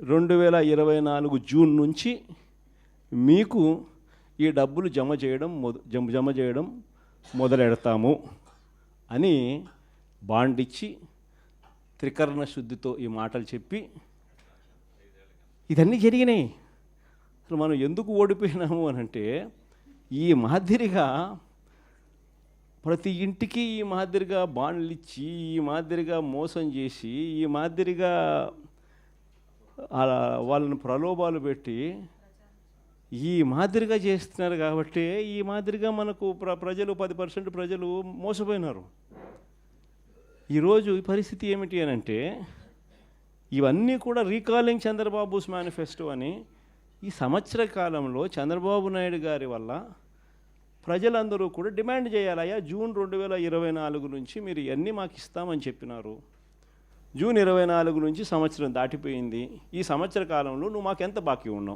2024 June నుంచి మీకు ఈ డబ్బులు జమ చేయడం మొదలెడతాము అని బాండ్ ఇచ్చి త్రికరణ శుద్ధితో ఈ మాటలు చెప్పి ఇదన్నీ జరిగినాయి. అసలు మనం ఎందుకు ఓడిపోయినాము అని అంటే, ఈ మాదిరిగా ప్రతి ఇంటికి ఈ మాదిరిగా బాండ్లు ఇచ్చి, ఈ మాదిరిగా మోసం చేసి, ఈ మాదిరిగా వాళ్ళని ప్రలోభాలు పెట్టి ఈ మాదిరిగా చేస్తున్నారు. కాబట్టి ఈ మాదిరిగా మనకు ప్రజలు 10% ప్రజలు మోసపోయినారు. ఈరోజు ఈ పరిస్థితి ఏమిటి అని అంటే, ఇవన్నీ కూడా రీకాలింగ్ చంద్రబాబుస్ మేనిఫెస్టో అని ఈ సంవత్సర కాలంలో చంద్రబాబు నాయుడు గారి వల్ల ప్రజలందరూ కూడా డిమాండ్ చేయాలయ్యా, జూన్ 2024 నుంచి మీరు ఇవన్నీ మాకు ఇస్తామని చెప్పినారు. జూన్ 24 నుంచి సంవత్సరం దాటిపోయింది. ఈ సంవత్సర కాలంలో నువ్వు మాకు ఎంత బాకీ ఉన్నావు?